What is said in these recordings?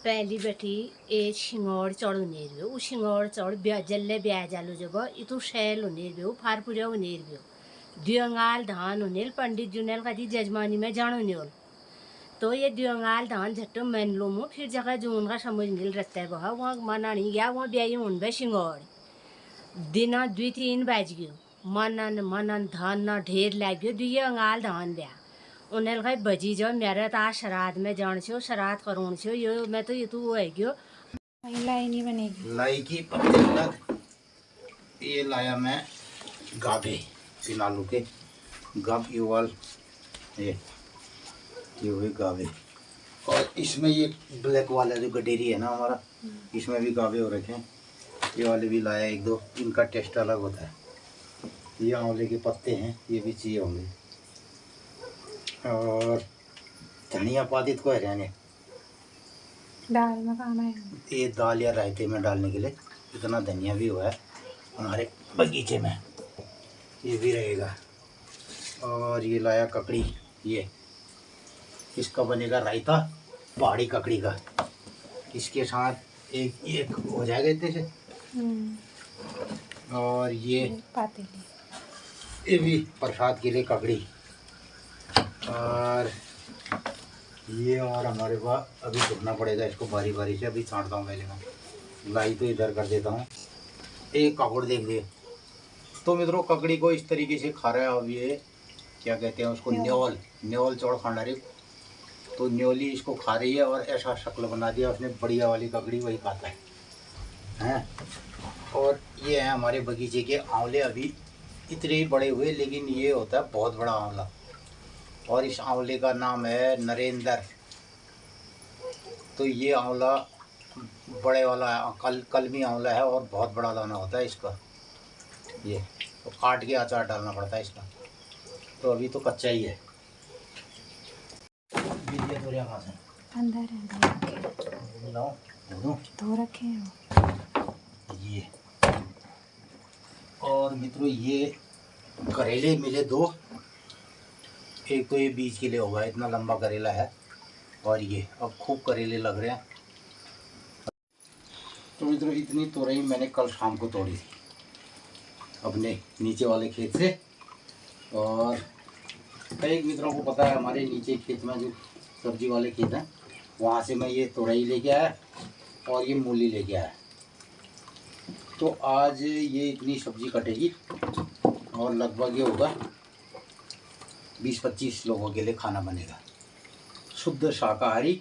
पहली बेटी ए शिंगोड़ चढ़ू नेरबे उ शिंगोड़ चढ़ जल्ले ब्याह जालू जब इतु शैल नेरबे फार पूजा नेरबे द्योंगाल धान उनेल पंडित जुनेल कदी जजमानी में जानो नेल तो ये द्योंगाल धान झट्टो मैन लो मो फिर जगह जो उनका समझ मिल रहता है वहाँ वहाँ मनानी गया वहाँ ब्याह उनबे शिंगोड़ दिना 2-3 बज गयो मनन मनन धान ना ढेर लग गयो द्योंगाल धान ब्याह उन्हें कहीं बजी जाओ मेरे तो आज श्राद्ध में जान छो श्राद्ध करूँ छो यो मैं तो ये तो वो है गयो लाई नहीं बनेगी लाई की पत्ते अलग। ये लाया मैं गाभे पिनालू के गाभ युवाल ये हुए गाभे और इसमें ये ब्लैक वाला जो गडेरी है ना हमारा इसमें भी गाभे हो रखे हैं। ये वाले भी लाया एक दो, इनका टेस्ट अलग होता है। ये आंवले के पत्ते हैं, ये भी चाहिए होंगे और धनिया पादित को है रहने दाल में काम है। ये दाल या रायते में डालने के लिए इतना धनिया भी हुआ है हमारे बगीचे में, ये भी रहेगा। और ये लाया ककड़ी, ये इसका बनेगा रायता पहाड़ी ककड़ी का। इसके साथ एक हो जाएगा इतने से। और ये भी प्रसाद के लिए ककड़ी। और ये और हमारे पास अभी धुलना पड़ेगा इसको बारी बारी से, अभी छाँटता हूँ पहले मैं। लाई तो इधर कर देता हूँ। एक काकड़ देख लिए तो मित्रों ककड़ी को इस तरीके से खा रहा है। अब ये क्या कहते हैं उसको, न्योल चौड़ खाना रही तो न्योली इसको खा रही है और ऐसा शक्ल बना दिया उसने, बढ़िया वाली ककड़ी वही खाता है हैं। और ये है हमारे बगीचे के आंवले, अभी इतने ही बड़े हुए लेकिन ये होता है बहुत बड़ा आंवला। और इस आंवले का नाम है नरेंद्र। तो ये आंवला बड़े वाला कलमी आंवला है और बहुत बड़ा दाना होता है इसका। ये तो काट के अचार डालना पड़ता है इसका, तो अभी तो कच्चा ही है। अंदर धो रखे हैं ये। और मित्रों ये करेले मिले दो, एक तो ये बीज के लिए होगा, इतना लंबा करेला है। और ये अब खूब करेले लग रहे हैं। तो मित्रों इतनी तोरई मैंने कल शाम को तोड़ी थी अपने नीचे वाले खेत से। और कई मित्रों को पता है हमारे नीचे खेत में जो सब्जी वाले खेत हैं वहाँ से मैं ये तोरई लेके आया और ये मूली लेके आया। तो आज ये इतनी सब्जी कटेगी और लगभग ये होगा 20-25 लोगों के लिए खाना बनेगा, शुद्ध शाकाहारी।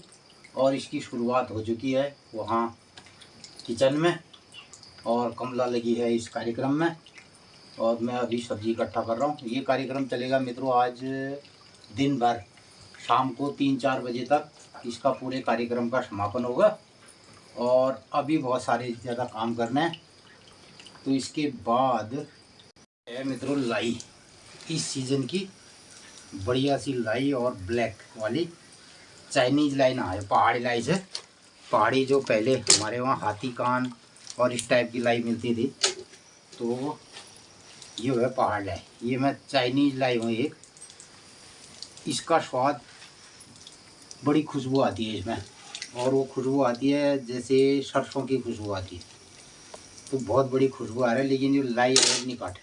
और इसकी शुरुआत हो चुकी है वहाँ किचन में और कमला लगी है इस कार्यक्रम में। और मैं अभी सब्जी इकट्ठा कर रहा हूँ। ये कार्यक्रम चलेगा मित्रों आज दिन भर, शाम को 3-4 बजे तक इसका पूरे कार्यक्रम का समापन होगा। और अभी बहुत सारे ज़्यादा काम करना है। तो इसके बाद है मित्रों लाई, इस सीज़न की बढ़िया सी लाई और ब्लैक वाली चाइनीज़ लाई ना है, पहाड़ी लाई से। पहाड़ी जो पहले हमारे वहाँ हाथी कान और इस टाइप की लाई मिलती थी, तो ये है पहाड़ लाई। ये मैं चाइनीज़ लाई हूँ एक। इसका स्वाद बड़ी खुशबू आती है इसमें, और वो खुशबू आती है जैसे सरसों की खुशबू आती है, तो बहुत बड़ी खुशबू आ रही है। लेकिन ये लाई अलग नहीं काटे।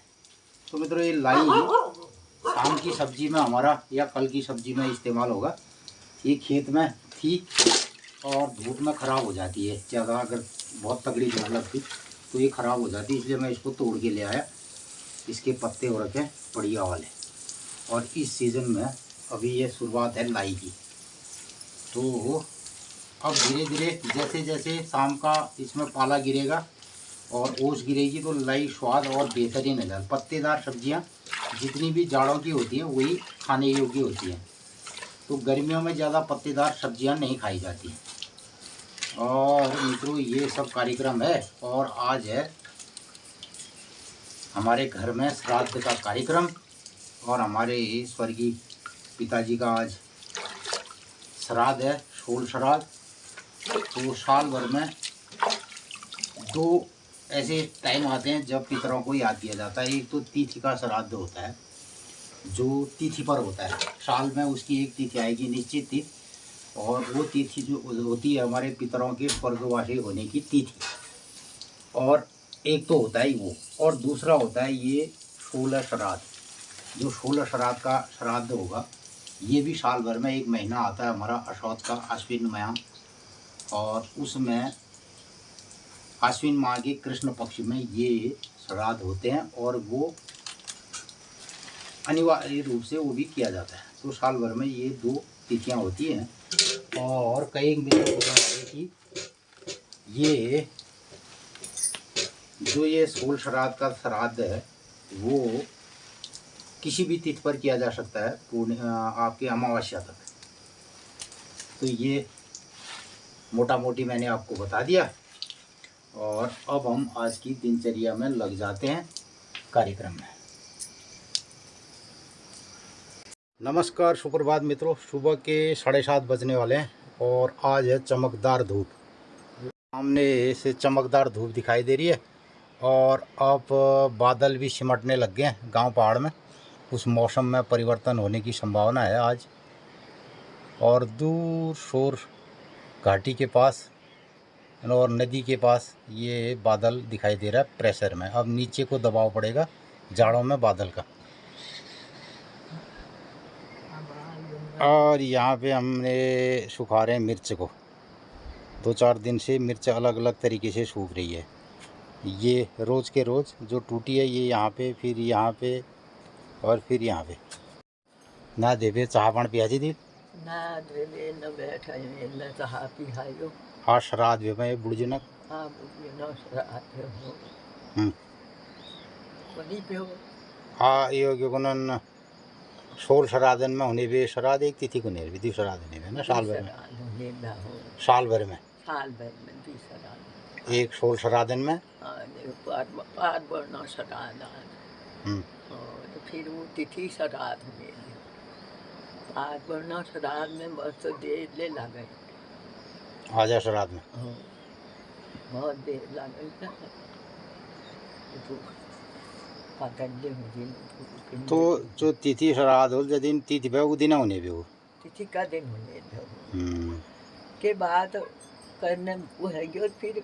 तो मित्रों ये लाई शाम की सब्जी में हमारा या कल की सब्जी में इस्तेमाल होगा। ये खेत में थी और धूप में ख़राब हो जाती है ज़्यादा, अगर बहुत तगड़ी धूप लगती तो ये ख़राब हो जाती है, इसलिए मैं इसको तोड़ के ले आया। इसके पत्ते हो रखे बढ़िया वाले। और इस सीज़न में अभी ये शुरुआत है लाई की। तो अब धीरे धीरे जैसे जैसे शाम का इसमें पाला गिरेगा और ओस गिरेगी तो लाई स्वाद और बेहतरीन है। पत्तेदार सब्जियां जितनी भी जाड़ों की होती हैं वही खाने योग्य होती हैं। तो गर्मियों में ज़्यादा पत्तेदार सब्जियां नहीं खाई जाती हैं। और मित्रों ये सब कार्यक्रम है। और आज है हमारे घर में श्राद्ध का कार्यक्रम। और हमारे स्वर्गीय पिताजी का आज श्राद्ध है, शोल श्राद्ध। तो साल भर में 2 ऐसे टाइम आते हैं जब पितरों को याद किया जाता है। एक तो तिथि का श्राद्ध होता है जो तिथि पर होता है, साल में उसकी एक तिथि आएगी निश्चित तिथि, और वो तिथि जो होती है हमारे पितरों के स्वर्गवासी होने की तिथि। और एक तो होता है वो, और दूसरा होता है ये 16 श्राद्ध। जो 16 श्राद्ध का श्राद्ध होगा, ये भी साल भर में एक महीना आता है हमारा अशौत का, आश्विन माह, और उसमें आश्विन माह के कृष्ण पक्ष में ये श्राद्ध होते हैं, और वो अनिवार्य रूप से वो भी किया जाता है। तो साल भर में ये 2 तिथियां होती हैं। और कई मित्र बता रहे कि ये जो ये 16 श्राद्ध का श्राद्ध है वो किसी भी तिथि पर किया जा सकता है, पूर्ण आपके अमावस्या तक। तो ये मोटा मोटी मैंने आपको बता दिया, और अब हम आज की दिनचर्या में लग जाते हैं कार्यक्रम में। नमस्कार, सुप्रभात मित्रों। सुबह के 7:30 बजने वाले हैं और आज है चमकदार धूप। सामने से चमकदार धूप दिखाई दे रही है, और अब बादल भी सिमटने लग गए हैं गांव पहाड़ में। उस मौसम में परिवर्तन होने की संभावना है आज। और दूर शोर घाटी के पास और नदी के पास ये बादल दिखाई दे रहा है प्रेशर में। अब नीचे को दबाव पड़ेगा जाड़ों में बादल का। और यहाँ पे हमने सुखा रहे हैं मिर्च को। 2-4 दिन से मिर्च अलग अलग तरीके से सूख रही है। ये रोज़ के रोज़ जो टूटी है, ये यहाँ पे, फिर यहाँ पे, और फिर यहाँ पे। ना देवे चाह पान पियाजी दी ना देवे न बैठा न चाह पिहायो। हाँ, श्राद्ध वे मैं बुढ़जनक। हाँ, बुढ़जनक श्राद्ध हो। वही पे हो। हाँ, ये गुणन 16 श्राद्धन में होने भी श्राद्ध एक तिथि को नहीं विधि श्राद्ध नहीं है ना, साल भर में। साल भर में भी श्राद्ध। एक 16 श्राद्धन में पार्वण श्राद्ध, और फिर वो तिथि श्राद्ध में पार्वण श्राद्ध में बस देर ले लगे। आजा श्राद्ध में बहुत देर लगे। तो जो तिथि श्राद्ध हो, जो दिन तिथि पे वो दिन होने भी हो, तिथि का दिन होने के बाद करने वो है जो फिर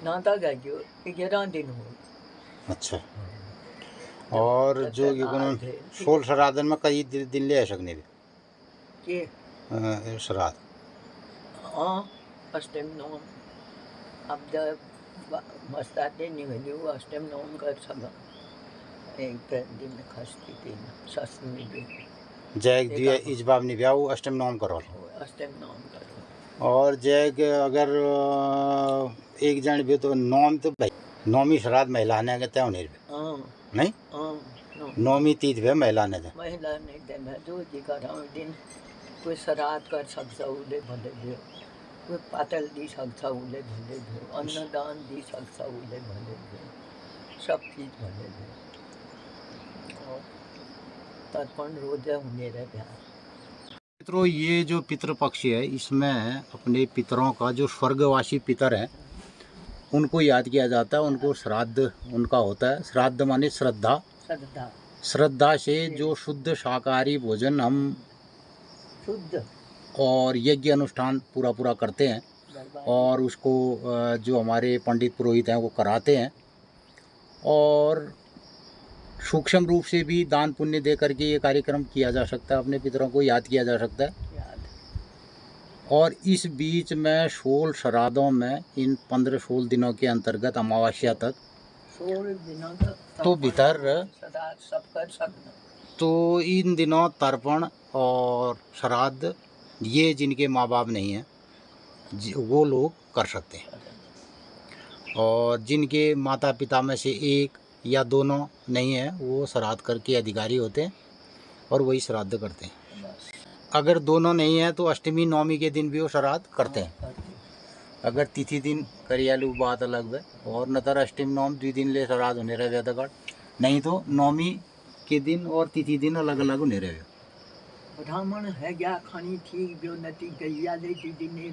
नाता गयो 11 दिन हो। अच्छा। और जो ये 16 श्राद्धन में कई दिन ले आ सकने भी के श्राद्ध। हाँ, अष्टम नवम। अब जब मस्ताते नहीं हुई वो अष्टम नवम कर सका। एक दिन खस्ती दिन ससुनी दिन जय दिया इस बाब नहीं ब्याह अष्टम नवम करो। अष्टम नवम करो। और जय अगर एक जन भी तो नौम तो भाई नौमी श्राद्ध महिला ने तय होने नहीं। नौमी तिथि भी महिला ने दे। महिला ने देना जो जी का दिन कोई श्राद्ध कर सकता उले भले दे, कोई पातल दी सकता उले भले दे, अन्नदान दी सकता उले भले दे, सब चीज भले दे। तर्पण रोजा होने रहे। मित्रों, ये जो पितृपक्ष है इसमें अपने पितरों का जो स्वर्गवासी पितर हैं उनको याद किया जाता है। उनको श्राद्ध उनका होता है। श्राद्ध माने श्रद्धा। श्रद्धा से जो शुद्ध शाकाहारी भोजन हम शुद्ध और यज्ञ अनुष्ठान पूरा करते हैं, और उसको जो हमारे पंडित पुरोहित हैं वो कराते हैं, और सूक्ष्म रूप से भी दान पुण्य दे करके ये कार्यक्रम किया जा सकता है। अपने पितरों को याद किया जा सकता है। और इस बीच में 16 श्राद्धों में इन 15-16 दिनों के अंतर्गत अमावस्या तक 16 दिनों तक तो भीतर सब कर सकते। तो इन दिनों तर्पण और श्राद्ध ये जिनके माँ बाप नहीं हैं वो लोग कर सकते हैं, और जिनके माता पिता में से एक या दोनों नहीं है वो श्राद्ध करके अधिकारी होते हैं और वही श्राद्ध करते हैं। अगर दोनों नहीं है तो अष्टमी नवमी के दिन भी वो श्राद्ध करते हैं। अगर तिथि दिन करियालू बात अलग है, और नतर अष्टमी नवम 2 दिन ले श्राद्ध होने रहे वेदगढ़, नहीं तो नवमी के दिन और तिथि दिन अलग अलग होने रहे। ब्राह्मण है क्या खानी ठीक जो नती गैया ले दिन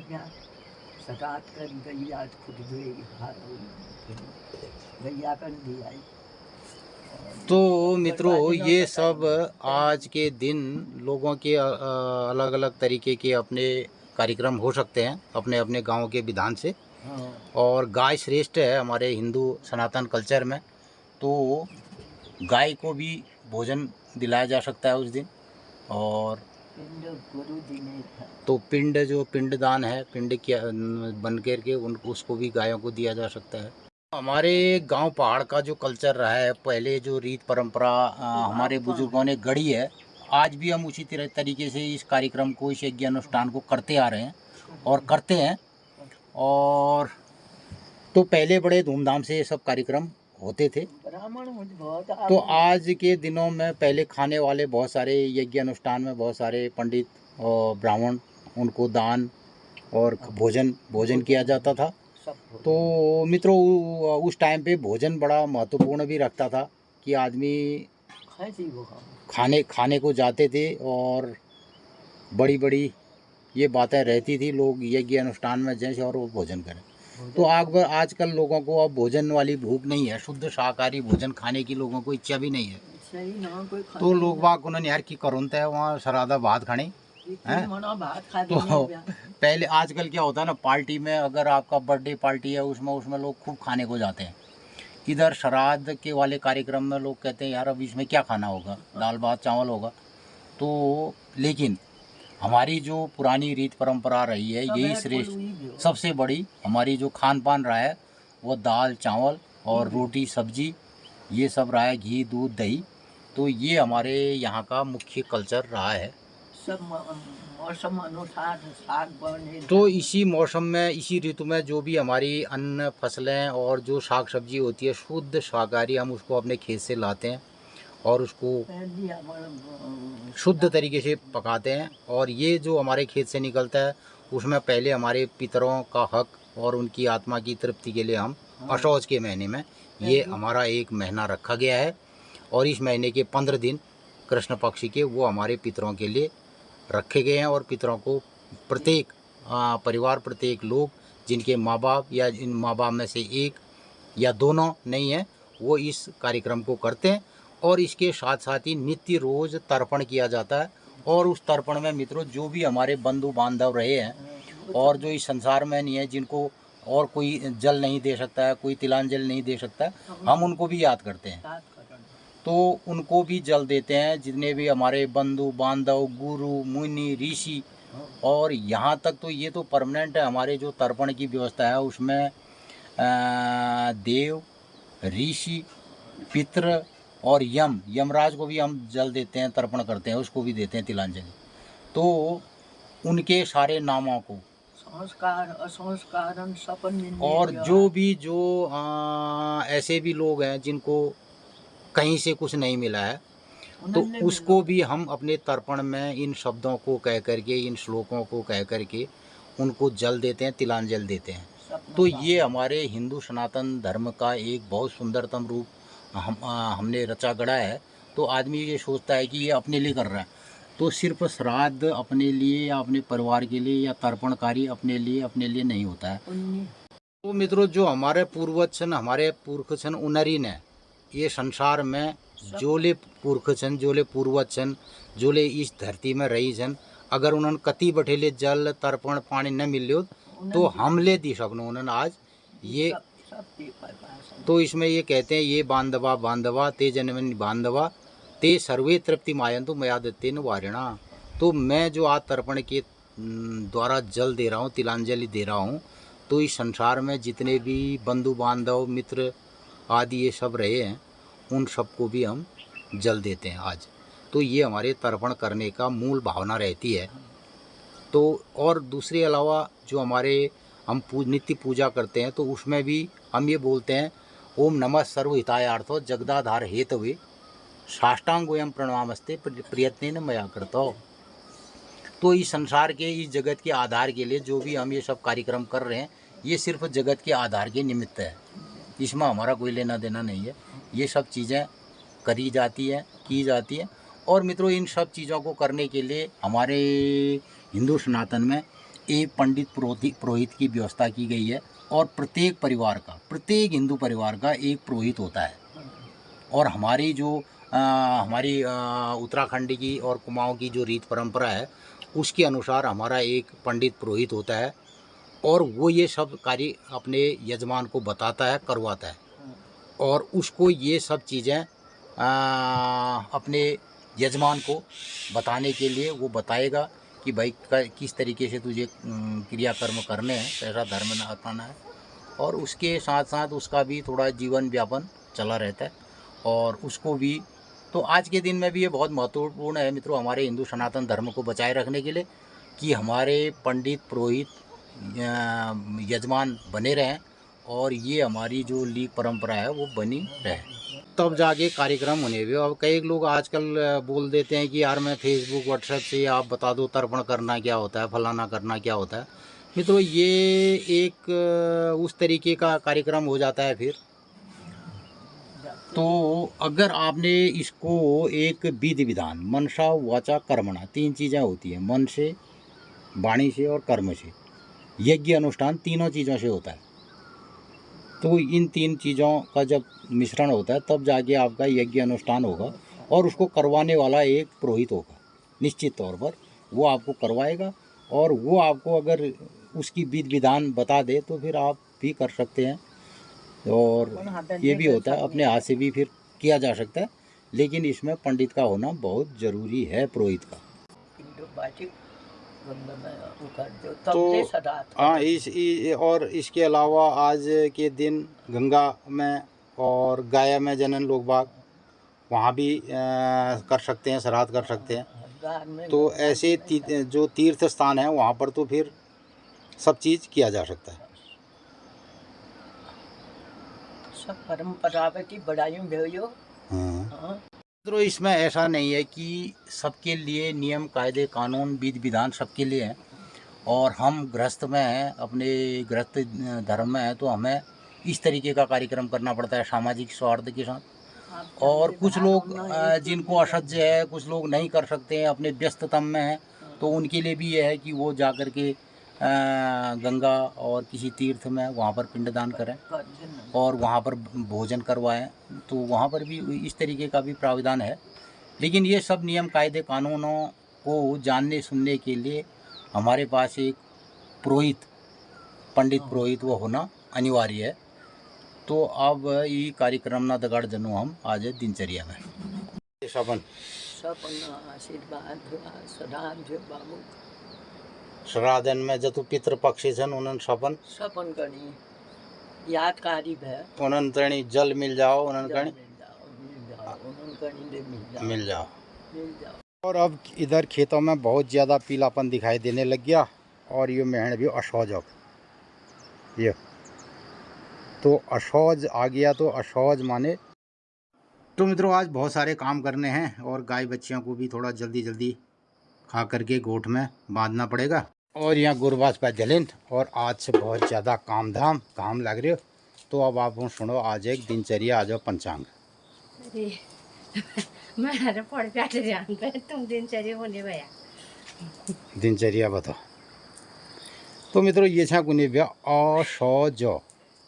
श्राद्ध कर गैया खुद गैया कर दिया। तो मित्रों, ये सब आज के दिन लोगों के अलग अलग तरीके के अपने कार्यक्रम हो सकते हैं अपने अपने गांव के विधान से। हाँ, और गाय श्रेष्ठ है हमारे हिंदू सनातन कल्चर में, तो गाय को भी भोजन दिलाया जा सकता है उस दिन। और पिंड गुरु जी ने था। तो पिंड जो पिंडदान है, पिंड किया बन करके उसको भी गायों को दिया जा सकता है। हमारे गांव पहाड़ का जो कल्चर रहा है, पहले जो रीत परंपरा हमारे बुजुर्गों ने गढ़ी है, आज भी हम उसी तरीके से इस कार्यक्रम को, इस यज्ञ अनुष्ठान को करते आ रहे हैं और करते हैं। और तो पहले बड़े धूमधाम से ये सब कार्यक्रम होते थे। ब्राह्मण बहुत तो आज के दिनों में पहले खाने वाले बहुत सारे यज्ञ अनुष्ठान में बहुत सारे पंडित और ब्राह्मण, उनको दान और भोजन किया जाता था। तो मित्रों, उस टाइम पे भोजन बड़ा महत्वपूर्ण भी रखता था कि आदमी खाने को जाते थे और बड़ी बड़ी ये बातें रहती थी, लोग यज्ञ अनुष्ठान में जैसे और वो भोजन करें। तो आजकल लोगों को अब भोजन वाली भूख नहीं है, शुद्ध शाकाहारी भोजन खाने की लोगों को इच्छा भी नहीं है। तो लोग बाग उन्होंने यार की करुणत है वहाँ सरादा भात खाने हैं। तो पहले आजकल क्या होता है ना, पार्टी में अगर आपका बर्थडे पार्टी है उसमें लोग खूब खाने को जाते हैं। इधर श्राद्ध के वाले कार्यक्रम में लोग कहते हैं यार अब इसमें क्या खाना होगा, दाल भात चावल होगा। तो लेकिन हमारी जो पुरानी रीत परंपरा रही है, यही श्रेष्ठ सबसे बड़ी हमारी जो खान पान रहा है, वो दाल चावल और रोटी सब्जी ये सब रहा है, घी दूध दही। तो ये हमारे यहाँ का मुख्य कल्चर रहा है। सब मौसम अनुसार साग बने। तो इसी मौसम में, इसी ऋतु में जो भी हमारी अन्न फसलें और जो साग सब्जी होती है शुद्ध शाकाहारी, हम उसको अपने खेत से लाते हैं और उसको शुद्ध तरीके से पकाते हैं। और ये जो हमारे खेत से निकलता है उसमें पहले हमारे पितरों का हक और उनकी आत्मा की तृप्ति के लिए हम अशौच के महीने में ये हमारा एक महीना रखा गया है। और इस महीने के 15 दिन कृष्ण पक्षी के वो हमारे पितरों के लिए रखे गए हैं। और पितरों को प्रत्येक परिवार, प्रत्येक लोग जिनके माँ बाप या इन माँ बाप में से एक या दोनों नहीं है, वो इस कार्यक्रम को करते हैं। और इसके साथ साथ ही नित्य रोज तर्पण किया जाता है। और उस तर्पण में मित्रों जो भी हमारे बंधु बांधव रहे हैं और जो इस संसार में नहीं है, जिनको और कोई जल नहीं दे सकता है, कोई तिलांजलि नहीं दे सकता है, हम उनको भी याद करते हैं। तो उनको भी जल देते हैं, जितने भी हमारे बंधु बांधव, गुरु मुनि ऋषि। और यहाँ तक तो ये तो परमानेंट है, हमारे जो तर्पण की व्यवस्था है उसमें देव, ऋषि, पितृ और यमराज को भी हम जल देते हैं, तर्पण करते हैं, उसको भी देते हैं तिलांजलि। तो उनके सारे नामों को संस्कार असंस्कारन सपन, और जो भी ऐसे भी लोग हैं जिनको कहीं से कुछ नहीं मिला है, तो उसको भी हम अपने तर्पण में इन शब्दों को कह करके, इन श्लोकों को कह करके उनको जल देते हैं, तिलांजलि देते हैं। तो ये हमारे हिंदू सनातन धर्म का एक बहुत सुंदरतम रूप हमने रचा गढ़ा है। तो आदमी ये सोचता है कि ये अपने लिए कर रहा है, तो सिर्फ श्राद्ध अपने लिए या अपने परिवार के लिए या तर्पण कार्य अपने लिए नहीं होता है। तो मित्रों, जो हमारे पूर्वज छन, हमारे पुरख छन, उनरी ने ये संसार में जोले पुरख छन, जोले पूर्वज छन, जोले इस धरती में रही छन, अगर उन्होंने कति बठेले जल तर्पण पानी न मिले तो हमले दी सकनो उन्होंने आज ये। तो इसमें ये कहते हैं, ये बांधवा ते जन्मनि बांधवा ते सर्वे तृप्ति मायंतु मया दत्तेन वारिणा। तो मैं जो आज तर्पण के द्वारा जल दे रहा हूँ, तिलांजलि दे रहा हूँ, तो इस संसार में जितने भी बंधु बांधव मित्र आदि ये सब रहे हैं, उन सबको भी हम जल देते हैं आज। तो ये हमारे तर्पण करने का मूल भावना रहती है। तो और दूसरे अलावा जो हमारे हम नित्य पूजा करते हैं, तो उसमें भी हम ये बोलते हैं, ओम नमः सर्वहितायार्थो जगदाधार हेतवे साष्टांगोयम प्रणवामस्ते प्रयत्नेन मया करतो। तो इस संसार के, इस जगत के आधार के लिए जो भी हम ये सब कार्यक्रम कर रहे हैं, ये सिर्फ जगत के आधार के निमित्त है, इसमें हमारा कोई लेना देना नहीं है। ये सब चीज़ें करी जाती है, की जाती है। और मित्रों, इन सब चीज़ों को करने के लिए हमारे हिंदू सनातन में एक पंडित पुरोहित की व्यवस्था की गई है। और प्रत्येक परिवार का, प्रत्येक हिंदू परिवार का एक पुरोहित होता है। और हमारी जो हमारी उत्तराखंड की और कुमाऊं की जो रीत परंपरा है उसके अनुसार हमारा एक पंडित पुरोहित होता है और वो ये सब कार्य अपने यजमान को बताता है, करवाता है और उसको ये सब चीज़ें अपने यजमान को बताने के लिए वो बताएगा कि भाई किस तरीके से तुझे क्रियाकर्म करने हैं, कैसा धर्म अपनाना है और उसके साथ साथ उसका भी थोड़ा जीवन व्यापन चला रहता है और उसको भी तो आज के दिन में भी ये बहुत महत्वपूर्ण है मित्रों हमारे हिंदू सनातन धर्म को बचाए रखने के लिए कि हमारे पंडित पुरोहित यजमान बने रहें और ये हमारी जो लीग परंपरा है वो बनी रहे तब जाके कार्यक्रम होने भी। अब कई लोग आजकल बोल देते हैं कि यार मैं फेसबुक व्हाट्सएप से आप बता दो तर्पण करना क्या होता है, फलाना करना क्या होता है। मित्रों ये एक उस तरीके का कार्यक्रम हो जाता है फिर तो अगर आपने इसको एक विधि विधान मनसा वाचा कर्मणा 3 चीज़ें होती हैं, मन से, वाणी से और कर्म से, यज्ञ अनुष्ठान तीनों चीज़ों से होता है। तो इन 3 चीज़ों का जब मिश्रण होता है तब जाके आपका यज्ञ अनुष्ठान होगा और उसको करवाने वाला एक पुरोहित होगा निश्चित तौर पर, वो आपको करवाएगा और वो आपको अगर उसकी विधि विधान बता दे तो फिर आप भी कर सकते हैं और ये भी होता है अपने हाथ से भी फिर किया जा सकता है, लेकिन इसमें पंडित का होना बहुत ज़रूरी है, पुरोहित का। तो हाँ और इसके अलावा आज के दिन गंगा में और गाया में जनन लोग बाग वहाँ भी कर सकते हैं, श्राद्ध कर सकते हैं। तो ऐसे जो तीर्थ स्थान है वहाँ पर तो फिर सब चीज़ किया जा सकता है। सब परंपरा की बड़ाई भेजो। तो इसमें ऐसा नहीं है कि सबके लिए नियम कायदे कानून विधि विधान सबके लिए हैं और हम गृहस्थ में हैं, अपने गृहस्थ धर्म में हैं तो हमें इस तरीके का कार्यक्रम करना पड़ता है सामाजिक स्वार्थ के साथ। और कुछ लोग जिनको असह्य है, कुछ लोग नहीं कर सकते हैं, अपने व्यस्ततम में हैं, तो उनके लिए भी यह है कि वो जा कर के गंगा और किसी तीर्थ में वहाँ पर पिंडदान करें और वहाँ पर भोजन करवाएं। तो वहाँ पर भी इस तरीके का भी प्रावधान है, लेकिन ये सब नियम कायदे कानूनों को जानने सुनने के लिए हमारे पास एक पुरोहित पंडित पुरोहित वो होना अनिवार्य है। तो अब ये कार्यक्रम ना दगाड़ जनू हम आज दिनचर्या में सपन आशीर्वाद बाबू श्राद्धन में जतु पितृ पक्षी छन उन्हन सपन करी यादकारी है उन्हन तणी जल मिल जाओ, उन्हन कणी मिल जाओ। और अब इधर खेतों में बहुत ज़्यादा पीलापन दिखाई देने लग गया और ये मेहण भी असौज अब ये तो असौज आ गया। तो असौज माने तो मित्रों आज बहुत सारे काम करने हैं और गाय बच्चियों को भी थोड़ा जल्दी जल्दी खा करके गोठ में बांधना पड़ेगा और यहाँ गुरबाज पे जलिन और आज से बहुत ज़्यादा काम लग रहे हो। तो अब आप सुनो आज एक दिनचर्या, आज पंचांग। अरे मैं पढ़ पे जानते हैं तुम दिनचर्या होने भैया दिनचर्या बताओ। तो मित्रों ये छा गुने व्या असौज,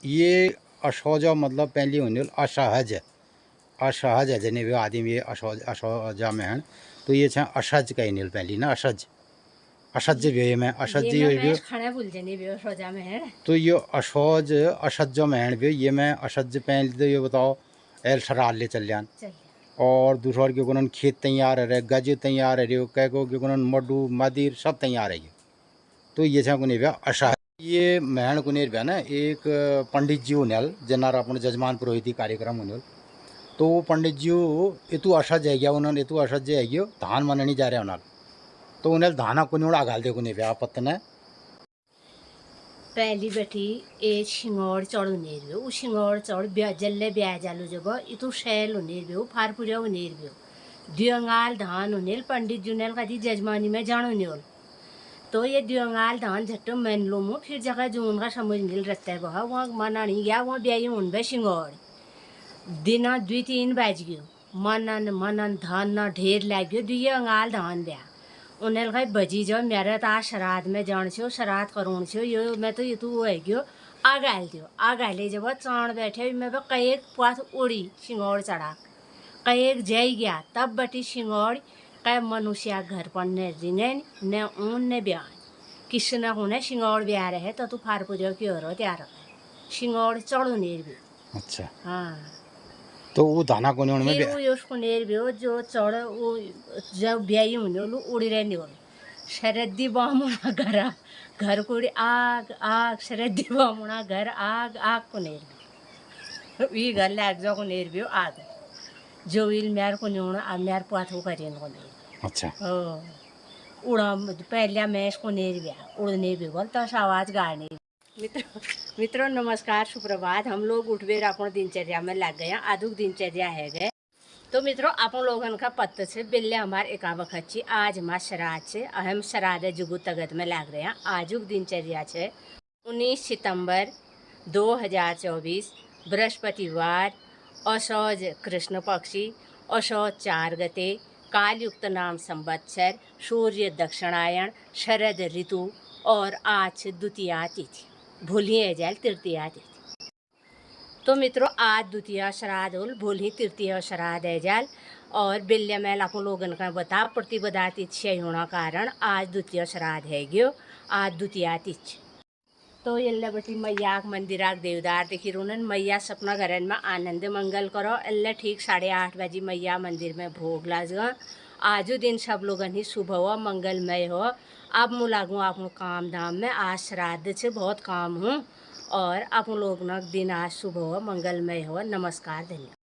ये असौज मतलब पहली होने असहज है जने भी आदमी ये असौजा में है। तो ये छा असहज कही नील पहली ना असहज भी में असहज भी खाना भूल जाने भी असौजा में है। तो ये असौज असहज में भी ये मैं असहज पहले तो ये बताओ एल सराल ले चल जान और दूसरा के गुनन खेत तैयार है, गज तैयार है, कह को के गुनन मड्डू मदिर सब तैयार है। तो ये छा गुने व्या असहज ये महण गुनेर व्या ना एक पंडित जी होने जनार अपन जजमान पुरोहिती कार्यक्रम होने। तो वो पंडित जी इतू असहज है गया, उन्होंने इतू असहज है गया धान मन नहीं जा रहा उन्हें। तो उन्हें धाना को निड़ा घाल दे गुने व्या पत्तन पहली बेटी ए छिंगोड़ चढ़ नेर उ छिंगोड़ चढ़ जल्ले ब्याह जालू जब इतु शैल नेर भी फारपुरिया नेर भी द्योंगाल धान उनेल पंडित जुनेल का जजमानी में जानो नेल। तो ये द्योंगाल धान झट्टो मैन लो मो फिर जगह जो उनका समझ मिल रहता है वहाँ वहाँ मना नहीं गया वहाँ ब्याही उन बे छिंगोड़ दिना 2-3 बज गयो मनन धान ना ढेर लग गयो द्योंगाल धान ब्या उन्हें कहीं बजी जाओ मेरा तो आज श्राद्ध में जान छो श्राद्ध करूँ छो यो मैं तो ये तू है गयो आगाल दियो आगाले जब चाण बैठे मैं कई पास उड़ी छिंगोड़ चढ़ा कई जय गया तब बटी सिंगौड़ कई मनुष्य घर पर ने ऊन ने ब्याह किसी न होने सिंगौड़ ब्याह रहे तो तू फार पूजा की और तैयार सिंगौड़ चढ़ू नेर भी। अच्छा, हाँ तो वो दाना को में फिर वो उसको नेर भी जो चढ़ वो जब ब्याही होने वो उड़ी रहने वाले शरदी बामुना घर को आग आग शरदी बामुना घर आग आग को नेर भी घर लाग जाओ को नेर भी आग जो विल म्यार को नहीं होना अब म्यार पाथो करें को नेर। अच्छा, उड़ा पहले मैं इसको नेर गया उड़ने भी बोल तो आवाज़ गाने। मित्रों नमस्कार सुप्रभात। हम लोग उठबेर अपन दिनचर्या में लग गए आधुक दिनचर्या है गए। तो मित्रों आप लोगन का पत्त से बिल्ले हमारे एकावक अच्छी आज हमारे श्राद्ध से अहम श्राद्ध जुगु तगत में लग रहे हैं। आजुक दिनचर्या है 19 सितंबर 2024 बृहस्पतिवार असौज कृष्ण पक्षी असौज 4 गते कालयुक्त नाम संवत्सर सूर्य दक्षिणायण शरद ऋतु और आज द्वितीया तिथि भूलिए जाए तृतीया तिथि। तो मित्रों आज द्वितीय श्राद्ध होल भूली तृतीय श्राद्ध है जाल और बिल्ले मैल आप लोगन का बता प्रतिपदा तिथि होना कारण आज द्वितीय श्राद्ध है गयो आज द्वितीया तिथि। तो एल्ले बटी मैया मंदिराक देवदार देखी रोनन मैया सपना घरन में आनंद मंगल करो एल्ले ठीक 8:30 बजे मैया मंदिर में भोग लाज आजू दिन सब लोगन ही शुभ हो मंगलमय हो। अब मैं लागू आप काम धाम में आज श्राद्ध से बहुत काम हूँ और आप लोग दिन आज शुभ हो मंगलमय हो। नमस्कार धन्यवाद।